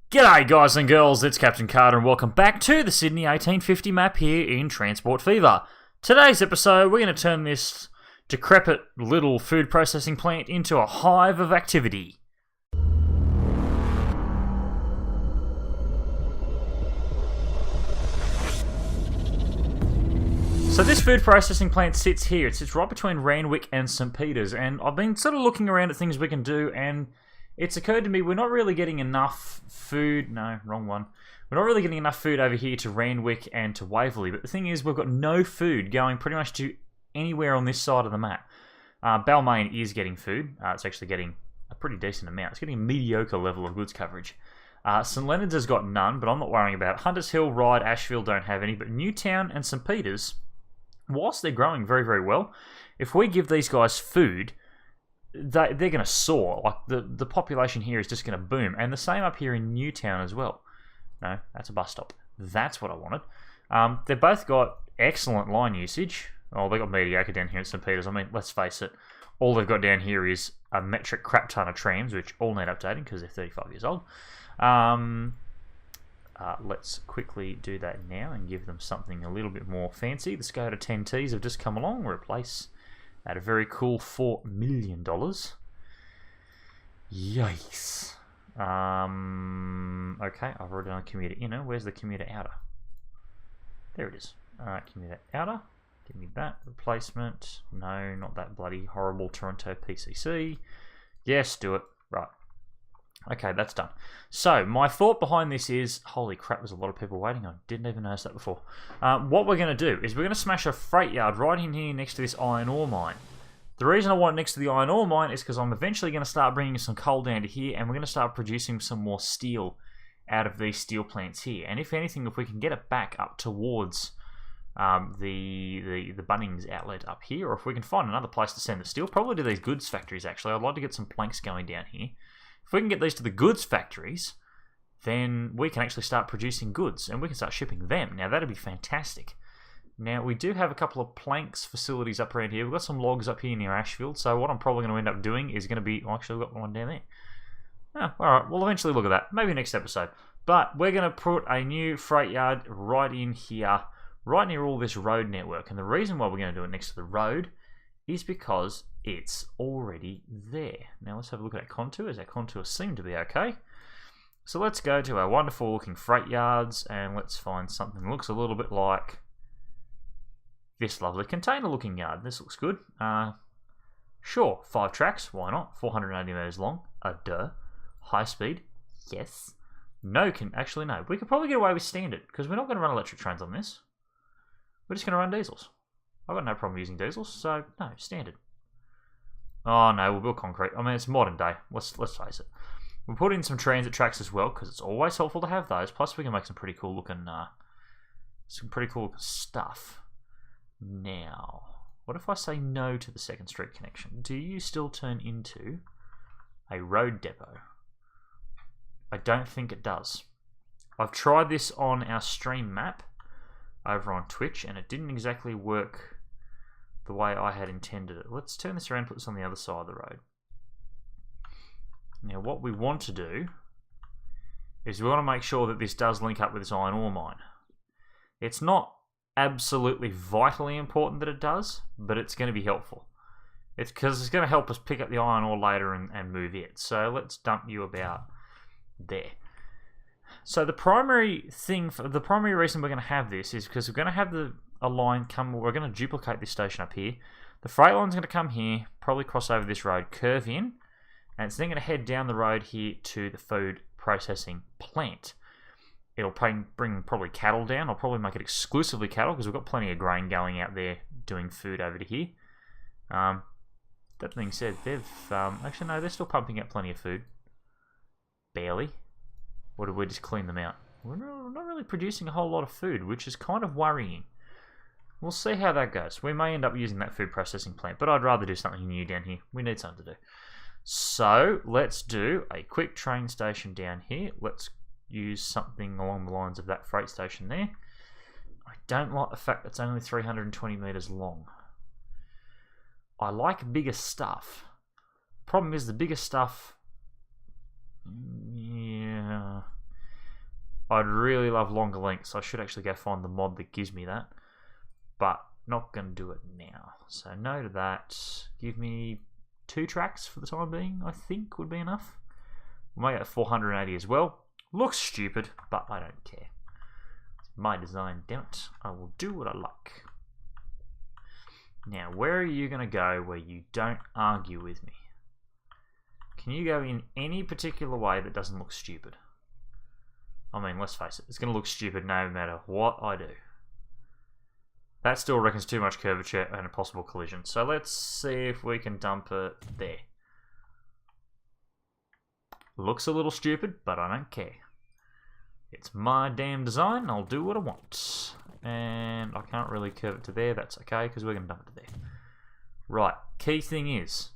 G'day guys and girls, it's CaptainKarta and welcome back to the Sydney 1850 map here in Transport Fever. Today's episode, we're going to turn this decrepit little food processing plant into a hive of activity. So this food processing plant sits here. It sits right between Randwick and St. Peters, and I've been sort of looking around at things we can do, and it's occurred to me we're not really getting enough food. No, wrong one. We're not really getting enough food over here to Randwick and to Waverley. But the thing is, we've got no food going pretty much to anywhere on this side of the map. Balmain is getting food. It's actually getting a pretty decent amount. It's getting a mediocre level of goods coverage. St. Leonard's has got none, but I'm not worrying about it. Hunters Hill, Ryde, Ashfield don't have any. But Newtown and St. Peters, whilst they're growing very, very well, if we give these guys food, they're going to soar. Like the population here is just going to boom. And the same up here in Newtown as well. No, that's a bus stop. That's what I wanted. They've both got excellent line usage. Oh, they got mediocre down here at St. Peters. I mean, let's face it. All they've got down here is a metric crap ton of trams, which all need updating because they're 35 years old. Let's quickly do that now and give them something a little bit more fancy. The Skoda 10Ts have just come along. Replace at a very cool $4 million. Yikes. Okay, I've already done commuter inner. Where's the commuter outer? There it is. Alright, commuter outer. Give me that. Replacement. No, not that bloody horrible Toronto PCC. Yes, do it. Right. Okay, that's done. So, my thought behind this is, holy crap, there's a lot of people waiting. I didn't even notice that before. What we're going to do is we're going to smash a freight yard right in here next to this iron ore mine. The reason I want it next to the iron ore mine is because I'm eventually going to start bringing some coal down to here, and we're going to start producing some more steel out of these steel plants here. And if anything, if we can get it back up towards the Bunnings outlet up here, or if we can find another place to send the steel, probably to these goods factories actually. I'd like to get some planks going down here. If we can get these to the goods factories, then we can actually start producing goods and we can start shipping them. Now, that'd be fantastic. Now, we do have a couple of planks facilities up around here. We've got some logs up here near Ashfield, so what I'm probably going to end up doing is going to be... Well, actually, we've got one down there. Oh, alright, we'll eventually look at that. Maybe next episode. But we're going to put a new freight yard right in here, right near all this road network. And the reason why we're going to do it next to the road is because it's already there. Now let's have a look at our contours. Our contours seem to be okay. So let's go to our wonderful looking freight yards and let's find something that looks a little bit like this lovely container looking yard. This looks good. Sure, 5 tracks, why not? 480 meters long. Duh. High speed, yes. No, actually no. We could probably get away with standard because we're not going to run electric trains on this. We're just going to run diesels. I've got no problem using diesels, so no, standard. Oh no, we'll build concrete. I mean, it's modern day. Let's face it. We'll put in some transit tracks as well because it's always helpful to have those. Plus, we can make some pretty cool looking, stuff. Now, what if I say no to the second street connection? Do you still turn into a road depot? I don't think it does. I've tried this on our stream map over on Twitch, and it didn't exactly work the way I had intended it. Let's turn this around and put this on the other side of the road. Now what we want to do is we want to make sure that this does link up with this iron ore mine. It's not absolutely vitally important that it does, but it's going to be helpful. It's because it's going to help us pick up the iron ore later and move it. So let's dump you about there. So the primary reason we're going to have this is because we're going to have a line come. We're going to duplicate this station up here. The freight line's going to come here, probably cross over this road, curve in, and it's then going to head down the road here to the food processing plant. It'll bring probably cattle down. I'll probably make it exclusively cattle because we've got plenty of grain going out there doing food over to here. That being said, they've actually no, they're still pumping out plenty of food. Barely. Or did we just clean them out? We're not really producing a whole lot of food, which is kind of worrying. We'll see how that goes. We may end up using that food processing plant, but I'd rather do something new down here. We need something to do. So, let's do a quick train station down here. Let's use something along the lines of that freight station there. I don't like the fact that it's only 320 meters long. I like bigger stuff. Problem is the bigger stuff... Yeah... I'd really love longer lengths. I should actually go find the mod that gives me that. But not going to do it now. So no to that. Give me 2 tracks for the time being, I think would be enough. We'll make it 480 as well. Looks stupid, but I don't care. It's my design, damn it. I will do what I like. Now, where are you going to go where you don't argue with me? Can you go in any particular way that doesn't look stupid? I mean, let's face it, it's going to look stupid no matter what I do. That still reckons too much curvature and a possible collision. So let's see if we can dump it there. Looks a little stupid, but I don't care. It's my damn design, I'll do what I want. And I can't really curve it to there, that's okay, because we're going to dump it to there. Right, key thing is,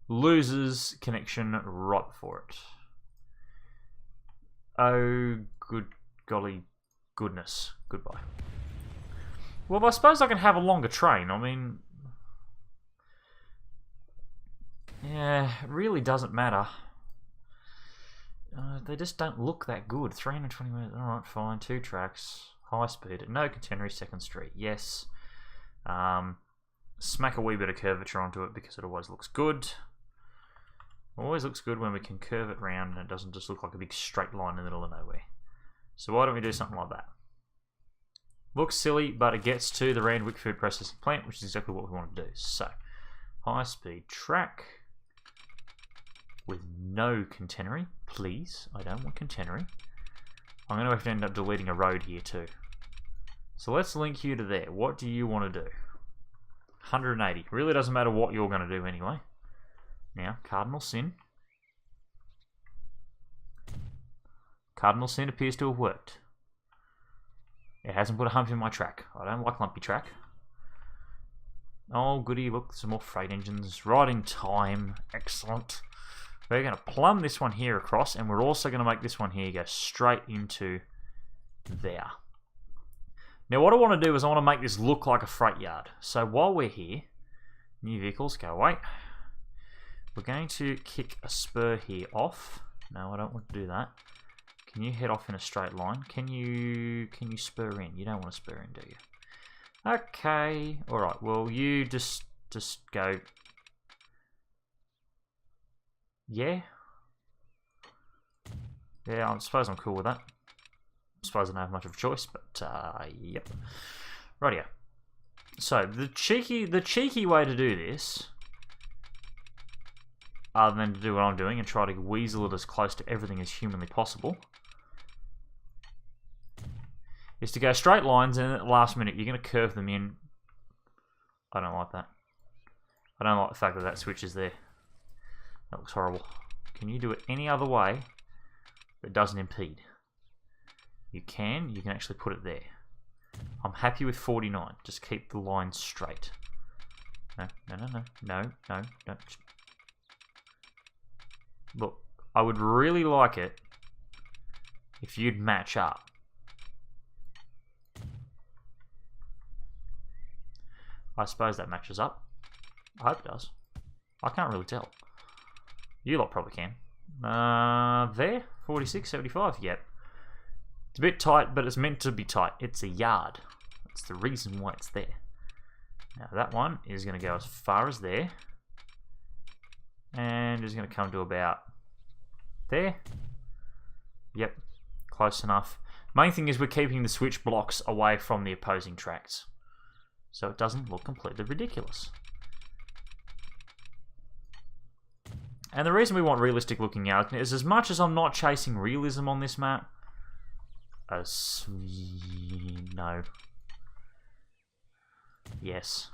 loses connection right before it. Oh, good golly goodness. Goodbye. Well, I suppose I can have a longer train. I mean, yeah, it really doesn't matter. They just don't look that good. 320 minutes. Alright, fine. 2 tracks. High speed. No catenary, 2nd Street. Yes. Smack a wee bit of curvature onto it because it always looks good. Always looks good when we can curve it round and it doesn't just look like a big straight line in the middle of nowhere. So why don't we do something like that? Looks silly, but it gets to the Randwick food processing plant, which is exactly what we want to do. So, high speed track with no catenary, please. I don't want catenary. I'm going to have to end up deleting a road here too. So let's link you to there. What do you want to do? 180. Really doesn't matter what you're going to do anyway. Now, Cardinal Sin. Cardinal Sin appears to have worked. It hasn't put a hump in my track. I don't like lumpy track. Oh, goody, look, some more freight engines. Right in time. Excellent. We're going to plumb this one here across, and we're also going to make this one here go straight into there. Now, what I want to do is I want to make this look like a freight yard. So while we're here, new vehicles, go away. We're going to kick a spur here off. No, I don't want to do that. Can you head off in a straight line? Can you spur in? You don't want to spur in, do you? Okay. Alright, well, you just go. Yeah? Yeah, I suppose I'm cool with that. I suppose I don't have much of a choice, but, yep. Rightio. So, the cheeky way to do this, other than to do what I'm doing and try to weasel it as close to everything as humanly possible, is to go straight lines and at the last minute you're going to curve them in. I don't like that. I don't like the fact that that switch is there. That looks horrible. Can you do it any other way that doesn't impede? You can actually put it there. I'm happy with 49. Just keep the line straight. No. Look, I would really like it if you'd match up. I suppose that matches up. I hope it does. I can't really tell. You lot probably can. There? 46, 75? Yep. It's a bit tight, but it's meant to be tight. It's a yard. That's the reason why it's there. Now that one is going to go as far as there. And is going to come to about there. Yep. Close enough. Main thing is we're keeping the switch blocks away from the opposing tracks, so it doesn't look completely ridiculous. And the reason we want realistic looking yards is as much as I'm not chasing realism on this map, no. Yes.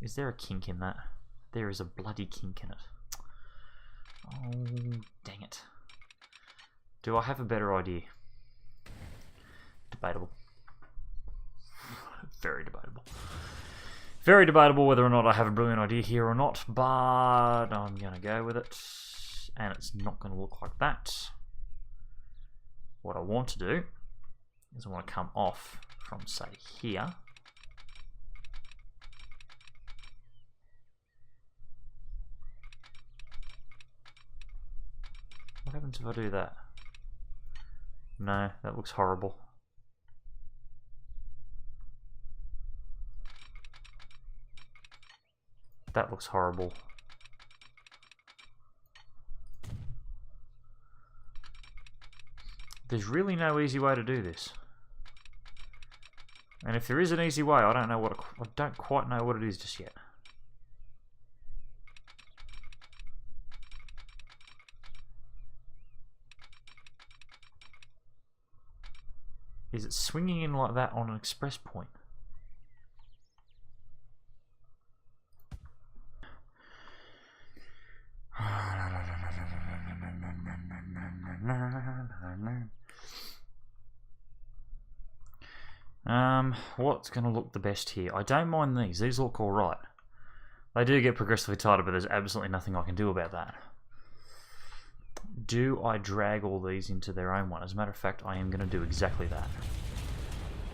Is there a kink in that? There is a bloody kink in it. Oh, dang it. Do I have a better idea? Debatable. Very debatable. Very debatable whether or not I have a brilliant idea here or not, but I'm going to go with it. And it's not going to look like that. What I want to do is I want to come off from, say, here. What happens if I do that? No, that looks horrible. That looks horrible. There's really no easy way to do this. And if there is an easy way, I don't quite know what it is just yet. Is it swinging in like that on an express point? What's going to look the best here? I don't mind these. These look alright. They do get progressively tighter, but there's absolutely nothing I can do about that. Do I drag all these into their own one? As a matter of fact, I am going to do exactly that.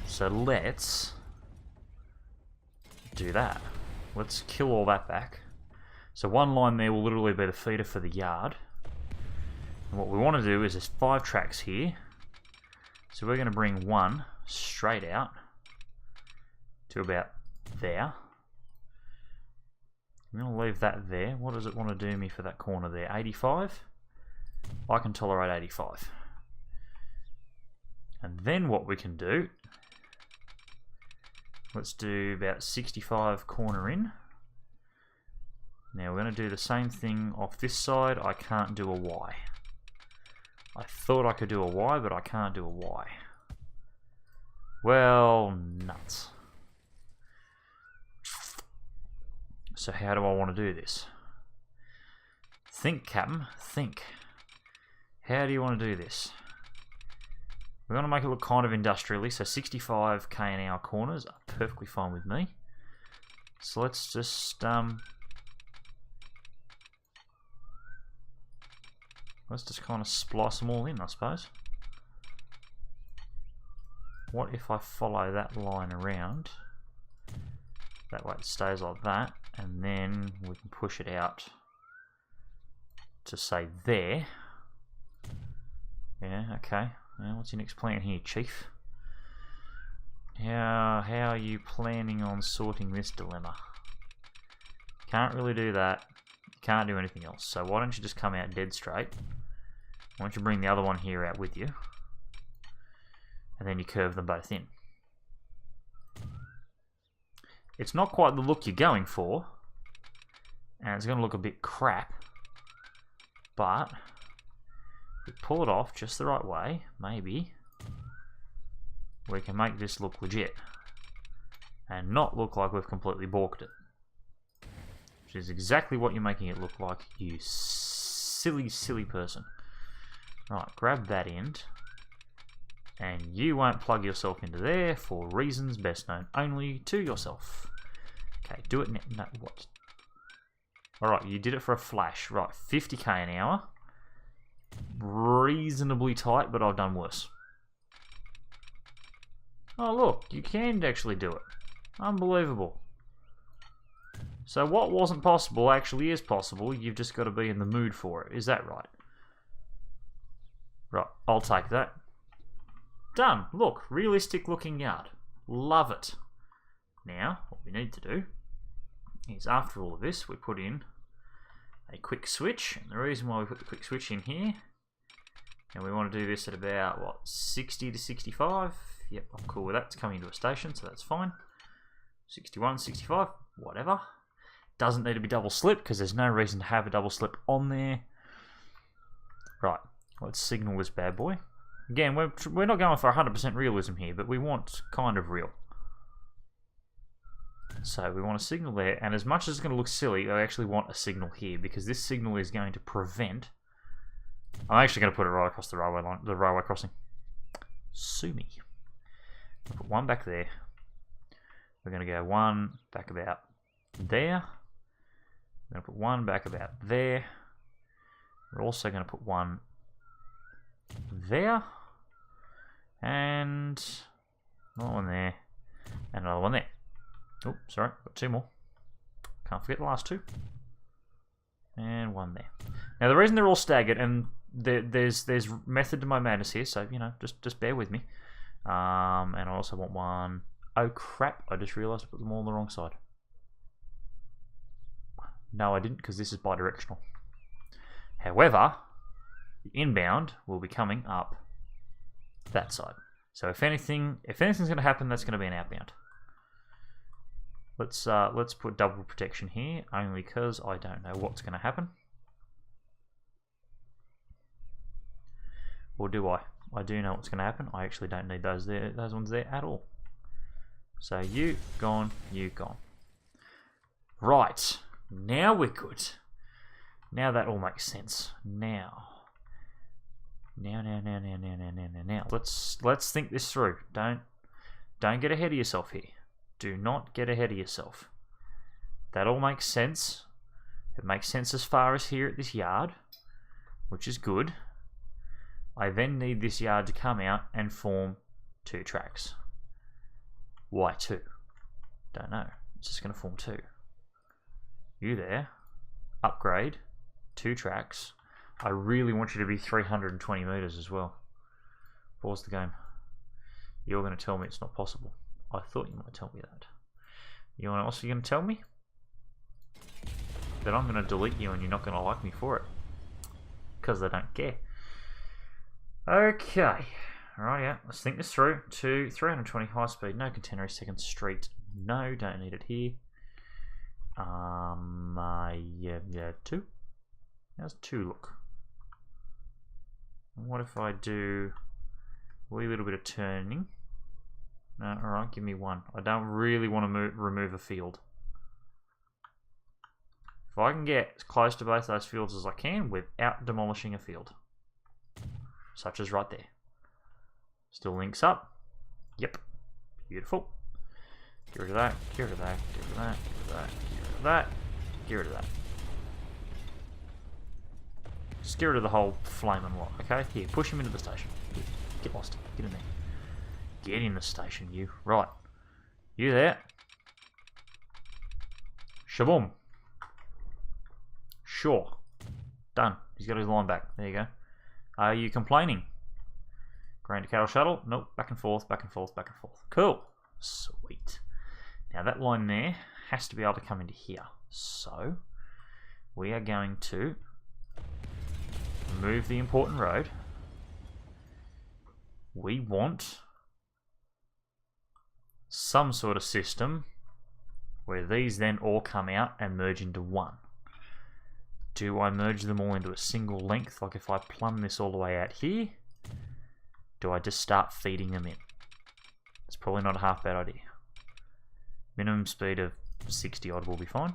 So let's do that. Let's kill all that back. So one line there will literally be the feeder for the yard. And what we want to do is there's 5 tracks here. So we're going to bring one straight out to about there. I'm going to leave that there. What does it want to do me for that corner there? 85? I can tolerate 85. And then what we can do, let's do about 65 corner in. Now we're going to do the same thing off this side. I can't do a Y. I thought I could do a Y, but I can't do a Y. Well, nuts. So how do I want to do this? Think, Captain, think. How do you want to do this? We're going to make it look kind of industrially, so 65 km/h corners are perfectly fine with me. So let's just kind of splice them all in, I suppose. What if I follow that line around? That way it stays like that, and then we can push it out to say there. Yeah, okay. Well, what's your next plan here, Chief? How are you planning on sorting this dilemma? Can't really do that. Can't do anything else. So why don't you just come out dead straight? Why don't you bring the other one here out with you? And then you curve them both in. It's not quite the look you're going for. And it's going to look a bit crap. But if we pull it off just the right way, maybe we can make this look legit. And not look like we've completely balked it. Which is exactly what you're making it look like, you silly, silly person. Right, grab that end. And you won't plug yourself into there for reasons best known only to yourself. Okay, do it now. No, what? Alright, you did it for a flash. Right, 50 km/h. Reasonably tight, but I've done worse. Oh look, you can actually do it. Unbelievable. So what wasn't possible actually is possible. You've just got to be in the mood for it. Is that right? Right, I'll take that. Done. Look, realistic looking yard. Love it. Now, what we need to do is after all of this, we put in a quick switch. And the reason why we put the quick switch in here, and we want to do this at about, what, 60 to 65? Yep, I'm cool with that. It's coming into a station, so that's fine. 61, 65, whatever. Doesn't need to be double slip, because there's no reason to have a double slip on there. Right, let's signal this bad boy. Again, we're not going for 100% realism here, but we want kind of real. So we want a signal there, and as much as it's going to look silly, I actually want a signal here, because this signal is going to prevent... I'm actually going to put it right across the railway line, the railway crossing. Sue me. I'll put one back there. We're going to go one back about there. We're going to put one back about there. We're also going to put one there. And another one there. And another one there. Oh, sorry, got two more. Can't forget the last two. And one there. Now the reason they're all staggered, and there's method to my madness here, so you know, just bear with me. And I also want one. Oh crap! I just realised I put them all on the wrong side. No, I didn't, because this is bi-directional. However, the inbound will be coming up that side. So if anything's going to happen, that's going to be an outbound. Let's put double protection here, only because I don't know what's going to happen. Or do I? I do know what's going to happen. I actually don't need those ones there at all. So you gone, you gone. Right, now we're good. Now that all makes sense. Now. Let's think this through. Don't get ahead of yourself here. Do not get ahead of yourself. That all makes sense. It makes sense as far as here at this yard, which is good. I then need this yard to come out and form 2 tracks. Why 2? Don't know. It's just going to form 2. You there. Upgrade. 2 tracks. I really want you to be 320 meters as well. Pause the game. You're going to tell me it's not possible. I thought you might tell me that. You know what else you're going to tell me? That I'm going to delete you and you're not going to like me for it. Because I don't care. Okay. Alright, yeah. Let's think this through. 2, 320 high speed. No container, 2nd street. No, don't need it here. Yeah, 2. How's 2 look? What if I do a wee little bit of turning? No, alright, give me 1. I don't really want to remove a field. If I can get as close to both those fields as I can without demolishing a field. Such as right there. Still links up. Yep. Beautiful. Get rid of that, get rid of that, get rid of that, get rid of that, get rid of that, get rid of that. Just get rid of the whole flaming lot, okay? Here, push him into the station. Here, get lost. Get in there. Get in the station, you. Right. You there. Shaboom. Sure. Done. He's got his line back. There you go. Are you complaining? Grain to cattle shuttle? Nope. Back and forth, back and forth, back and forth. Cool. Sweet. Now that line there has to be able to come into here. So, we are going to remove the important road. We want some sort of system where these then all come out and merge into one. Do I merge them all into a single length, like if I plumb this all the way out here? Do I just start feeding them in? It's probably not a half bad idea. Minimum speed of 60 odd will be fine.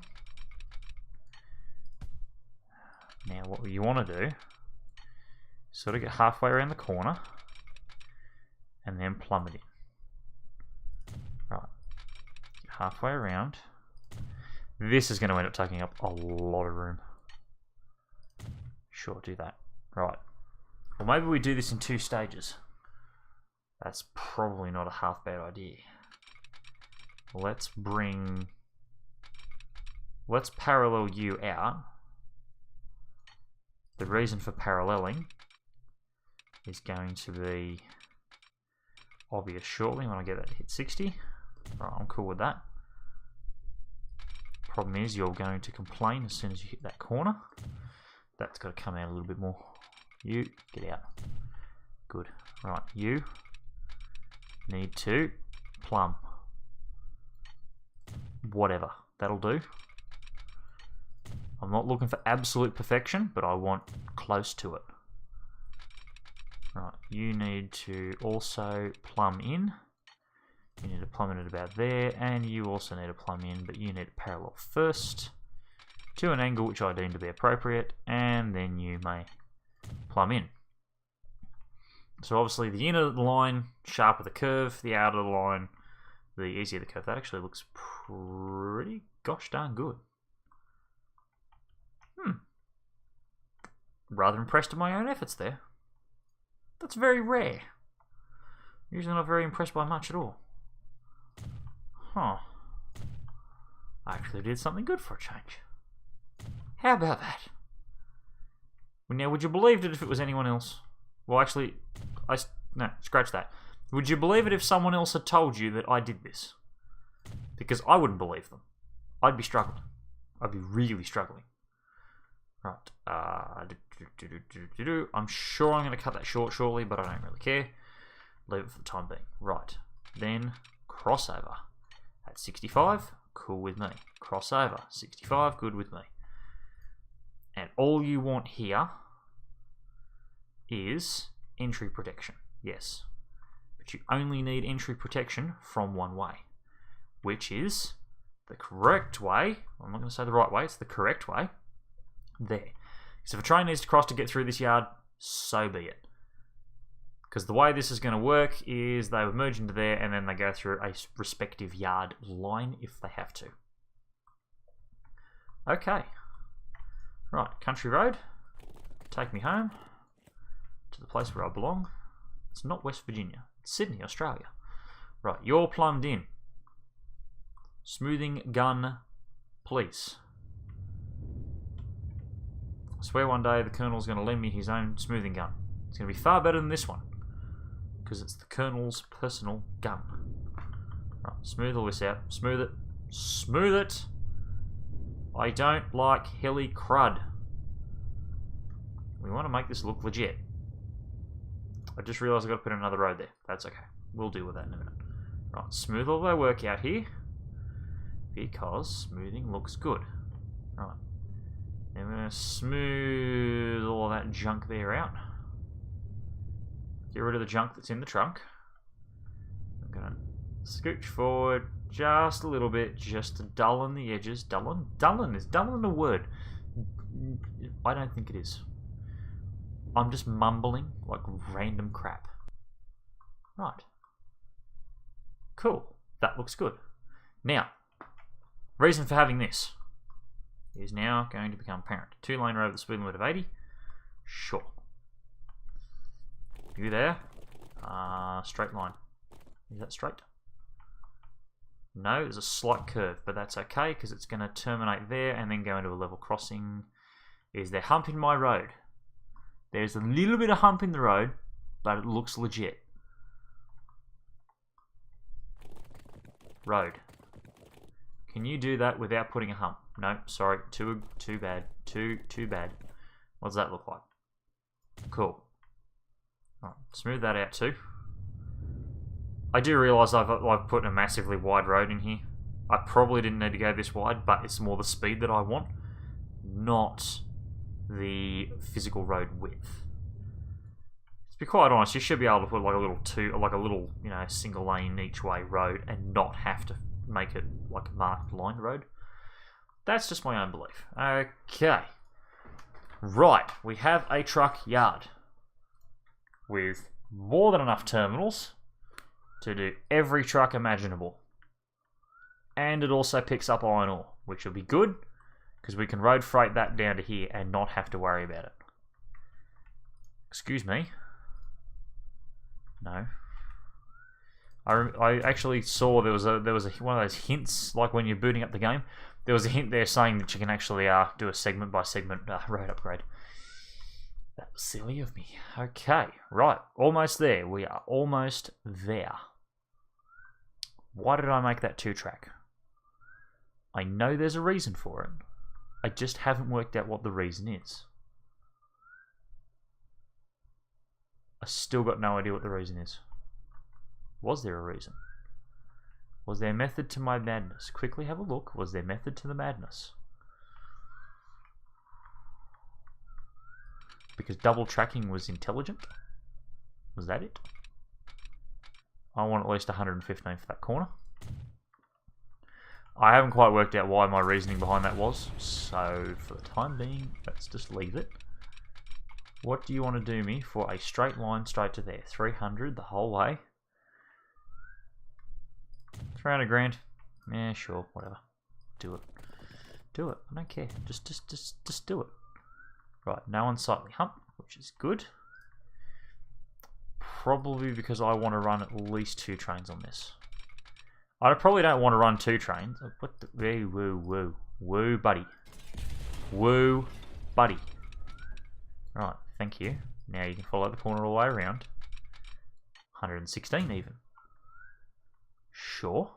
Now what you want to do, sort of get halfway around the corner and then plumb it in. Right, get halfway around. This is going to end up taking up a lot of room. Sure, do that. Right. Well, maybe we do this in 2 stages. That's probably not a half bad idea. Let's parallel you out. The reason for paralleling is going to be obvious shortly when I get that to hit 60. Right, I'm cool with that. Problem is you're going to complain as soon as you hit that corner. That's got to come out a little bit more. You, get out. Good. Right, you need to plumb. Whatever. That'll do. I'm not looking for absolute perfection, but I want close to it. Right, you need to also plumb in. You need to plumb in at about there, and you also need to plumb in, but you need to parallel first to an angle which I deem to be appropriate, and then you may plumb in. So obviously the inner line, sharper the curve, the outer line, the easier the curve. That actually looks pretty gosh darn good. Rather impressed with my own efforts there. That's very rare. Usually not very impressed by much at all. Huh. I actually did something good for a change. How about that? Now, would you believe it if it was anyone else? Well, actually, no, scratch that. Would you believe it if someone else had told you that I did this? Because I wouldn't believe them. I'd be struggling. I'd be really struggling. Right. I'm sure I'm going to cut that short shortly, but I don't really care. Leave it for the time being. Right. Then, crossover. At 65, cool with me. Crossover, 65, good with me. And all you want here is entry protection. Yes. But you only need entry protection from one way, which is the correct way. I'm not going to say the right way, it's the correct way. There. So if a train needs to cross to get through this yard, so be it. Because the way this is going to work is they would merge into there and then they go through a respective yard line if they have to. Okay. Right, country road. Take me home to the place where I belong. It's not West Virginia. It's Sydney, Australia. Right, you're plumbed in. Smoothing gun, please. I swear one day the Colonel's going to lend me his own smoothing gun. It's going to be far better than this one. Because it's the Colonel's personal gun. Right, smooth all this out. Smooth it. Smooth it! I don't like hilly crud. We want to make this look legit. I just realised I've got to put another road there. That's okay. We'll deal with that in a minute. Right, smooth all the work out here. Because smoothing looks good. Right. Then we're going to smooth all of that junk there out. Get rid of the junk that's in the trunk. I'm going to scooch forward just a little bit, just to dullin the edges. Dullin? Is dullin a word? I don't think it is. I'm just mumbling like random crap. Right. Cool. That looks good. Now, reason for having this is now going to become apparent. 2-lane road with a speed limit of 80. Sure. You there? Straight line. Is that straight? No, there's a slight curve, but that's okay because it's going to terminate there and then go into a level crossing. Is there hump in my road? There's a little bit of hump in the road, but it looks legit. Road. Can you do that without putting a hump? No, sorry, too bad. Too bad. What does that look like? Cool. Right, smooth that out too. I do realise I've put a massively wide road in here. I probably didn't need to go this wide, but it's more the speed that I want, not the physical road width. To be quite honest, you should be able to put like a little single lane each way road and not have to make it like a marked line road. That's just my own belief. Okay. Right, we have a truck yard with more than enough terminals to do every truck imaginable. And it also picks up iron ore, which will be good because we can road freight that down to here and not have to worry about it. Excuse me. No. I actually saw there was one of those hints, like when you're booting up the game. There was a hint there saying that you can actually do a segment by segment road upgrade. That was silly of me. Okay, right, almost there. We are almost there. Why did I make that 2-track? I know there's a reason for it. I just haven't worked out what the reason is. I still got no idea what the reason is. Was there a reason? Was there a method to my madness? Quickly have a look. Was there method to the madness? Because double tracking was intelligent? Was that it? I want at least 115 for that corner. I haven't quite worked out why my reasoning behind that was, so for the time being, let's just leave it. What do you want to do me for a straight line straight to there? 300 the whole way. 300 grand. Yeah, sure, whatever. Do it. Do it. I don't care. Just do it. Right, no unsightly hump, which is good. Probably because I want to run at least 2 trains on this. I probably don't want to run 2 trains. What the? Woo, woo, woo. Woo, buddy. Woo, buddy. Right, thank you. Now you can follow the corner all the way around. 116 even. Sure.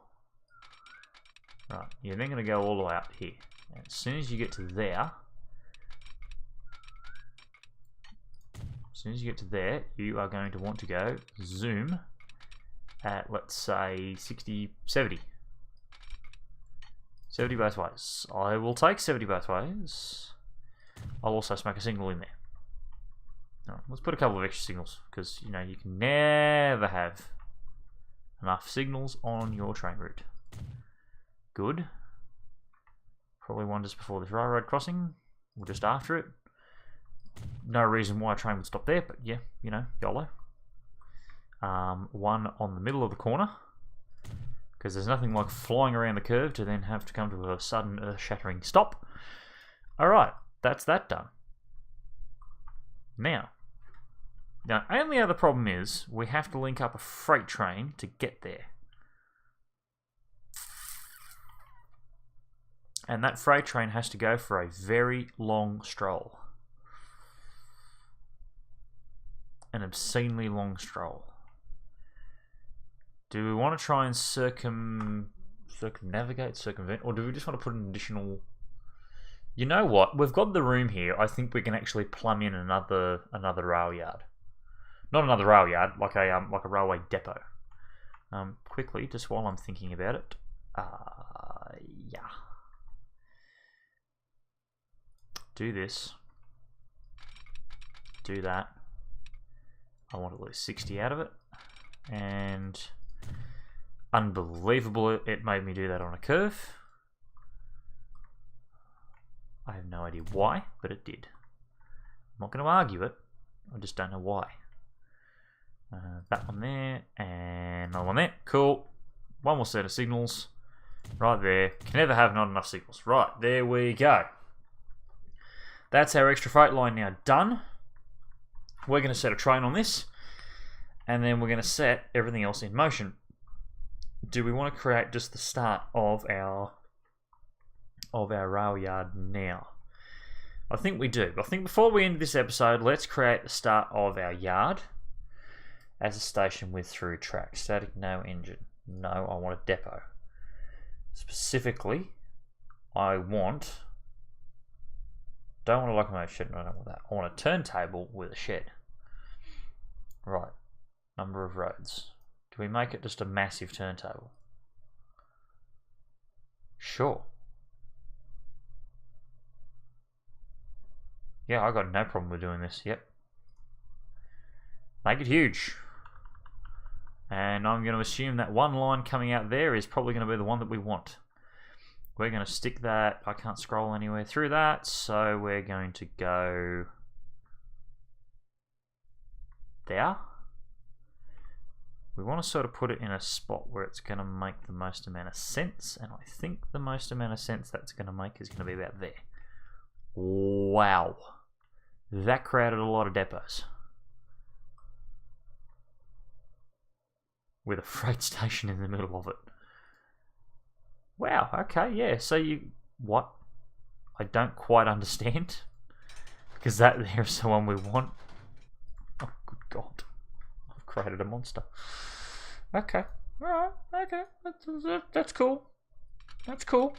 Right, you're then going to go all the way up here. And as soon as you get to there, you are going to want to go zoom at, let's say, 60, 70. 70 both ways. I will take 70 both ways. I'll also smack a signal in there. Right, let's put a couple of extra signals, because, you know, you can never have enough signals on your train route. Good. Probably one just before this railroad crossing, or just after it. No reason why a train would stop there, but yeah, you know, YOLO. One on the middle of the corner, because there's nothing like flying around the curve to then have to come to a sudden earth-shattering stop. Alright, that's that done. Now, the only other problem is we have to link up a freight train to get there. And that freight train has to go for a very long stroll. An obscenely long stroll. Do we want to try and circumvent, or do we just want to put an additional... You know what? We've got the room here. I think we can actually plumb in another rail yard. Not another rail yard, like a railway depot. Quickly, just while I'm thinking about it. Yeah. Do this. Do that. I want at least 60 out of it. And unbelievable, it made me do that on a curve. I have no idea why, but it did. I'm not going to argue it. I just don't know why. That one there, and another one there. Cool. One more set of signals. Right there. Can never have not enough signals. Right, there we go. That's our extra freight line now done. We're going to set a train on this, and then we're going to set everything else in motion. Do we want to create just the start of our rail yard now? I think we do. I think before we end this episode, let's create the start of our yard as a station with through track. Static, no engine. No, I want a depot. Specifically, I want... Don't want a locomotive shed, I don't want that. I want a turntable with a shed. Right. Number of roads. Do we make it just a massive turntable? Sure. Yeah, I got no problem with doing this. Yep. Make it huge. And I'm going to assume that one line coming out there is probably going to be the one that we want. We're going to stick that. I can't scroll anywhere through that, so we're going to go there. We want to sort of put it in a spot where it's going to make the most amount of sense, and I think the most amount of sense that's going to make is going to be about there. Wow. That created a lot of depots. With a freight station in the middle of it. Wow, okay, yeah, so you... What? I don't quite understand. Because that there's the one we want. Oh, good God. I've created a monster. Okay, alright, okay, that's cool. That's cool.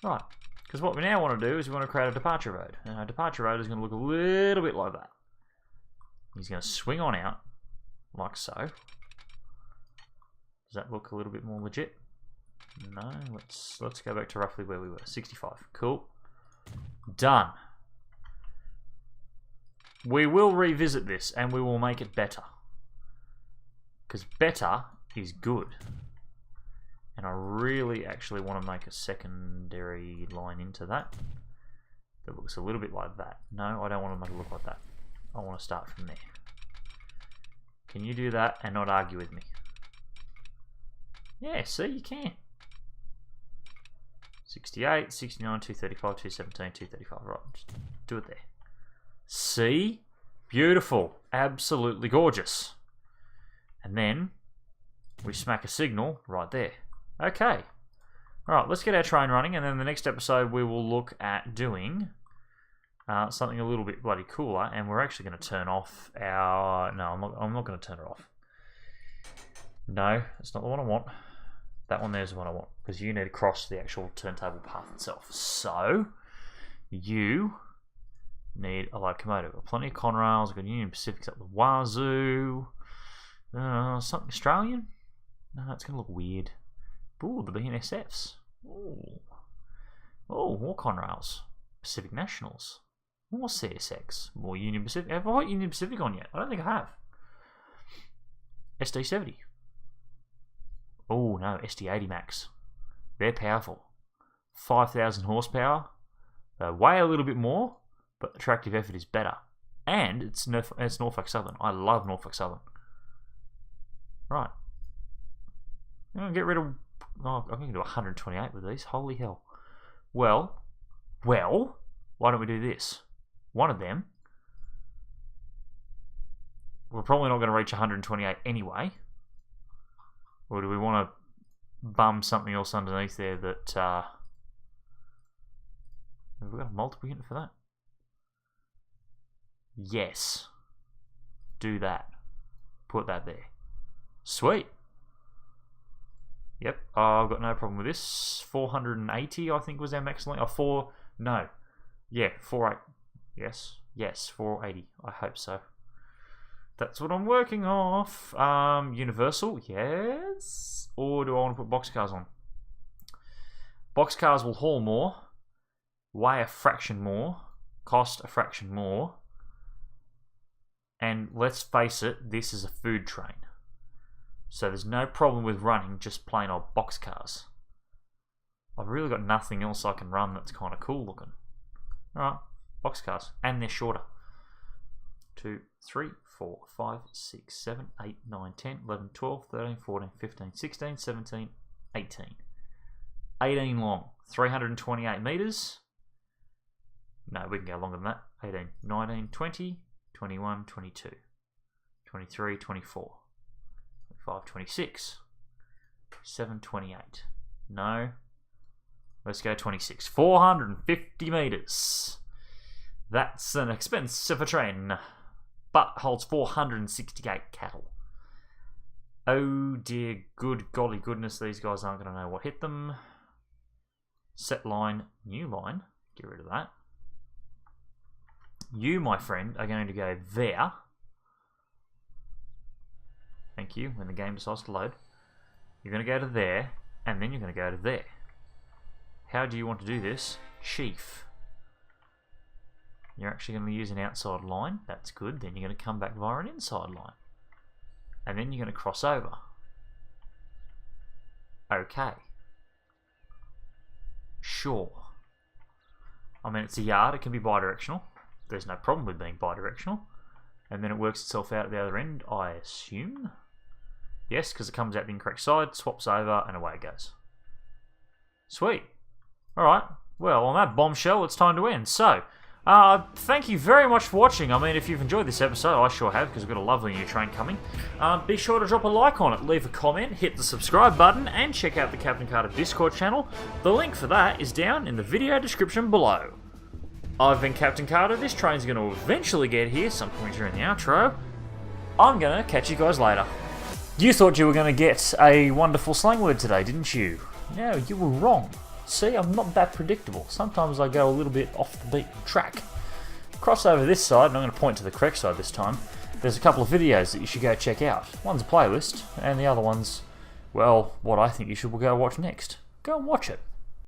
Right, because what we now want to do is we want to create a departure road. And our departure road is going to look a little bit like that. He's going to swing on out, like so. Does that look a little bit more legit? No, let's go back to roughly where we were. 65. Cool. Done. We will revisit this and we will make it better. Because better is good. And I really actually want to make a secondary line into that. That looks a little bit like that. No, I don't want to make it look like that. I want to start from there. Can you do that and not argue with me? Yeah, see, you can. 68, 69, 235, 217, 235. Right, just do it there. See? Beautiful. Absolutely gorgeous. And then we smack a signal right there. Okay. Alright, let's get our train running, and then the next episode we will look at doing something a little bit bloody cooler, and we're actually going to turn off our... No, I'm not going to turn it off. No, that's not the one I want. That one there's the one I want, because you need to cross the actual turntable path itself. So, you need a locomotive. Got plenty of Conrails, got Union Pacifics up the wazoo. Something Australian? No, it's going to look weird. Ooh, the BNSFs. Ooh. Oh, more Conrails. Pacific Nationals. More CSX. More Union Pacific. Have I got Union Pacific on yet? I don't think I have. SD70. Oh no, SD80 Max. They're powerful. 5,000 horsepower. They weigh a little bit more, but the tractive effort is better. And it's Norfolk Southern. I love Norfolk Southern. Right. I'm going to get rid of... Oh, I'm going to do 128 with these. Holy hell. Well, why don't we do this? One of them. We're probably not going to reach 128 anyway. Or do we want to bum something else underneath there that... have we got a multiple unit for that? Yes. Do that. Put that there. Sweet. Yep, I've got no problem with this. 480, I think, was our max length. 480. Yes, 480. I hope so. That's what I'm working off. Universal, yes. Or do I want to put boxcars on? Boxcars will haul more, weigh a fraction more, cost a fraction more, and let's face it, this is a food train. So there's no problem with running just plain old boxcars. I've really got nothing else I can run that's kind of cool looking. Alright, boxcars. And they're shorter. 2, 3, 4, 5, 6, 7, 8, 9, 10, 11, 12, 13, 14, 15, 16, 17, 18. 18 long. 328 metres. No, we can go longer than that. 18, 19, 20, 21, 22, 23, 24. 25, 26, 7, 28. No. Let's go 26. 450 metres. That's an expensive train, but holds 468 cattle. Oh dear, good golly goodness, these guys aren't going to know what hit them. Set line, new line. Get rid of that. You, my friend, are going to go there. Thank you. When the game decides to load, you're going to go to there, and then you're going to go to there. How do you want to do this? Chief. You're actually going to use an outside line. That's good. Then you're going to come back via an inside line. And then you're going to cross over. Okay. Sure. I mean, it's a yard. It can be bidirectional. There's no problem with being bidirectional. And then it works itself out at the other end, I assume. Yes, because it comes out the incorrect side, swaps over, and away it goes. Sweet. Alright, well, on that bombshell, it's time to end. So, thank you very much for watching. I mean, if you've enjoyed this episode, I sure have, because we've got a lovely new train coming. Be sure to drop a like on it, leave a comment, hit the subscribe button, and check out the CaptainKarta Discord channel. The link for that is down in the video description below. I've been CaptainKarta. This train's going to eventually get here some point during the outro. I'm going to catch you guys later. You thought you were going to get a wonderful slang word today, didn't you? No, you were wrong. See, I'm not that predictable. Sometimes I go a little bit off the beaten track. Cross over this side, and I'm going to point to the correct side this time. There's a couple of videos that you should go check out. One's a playlist, and the other one's, well, what I think you should go watch next. Go and watch it.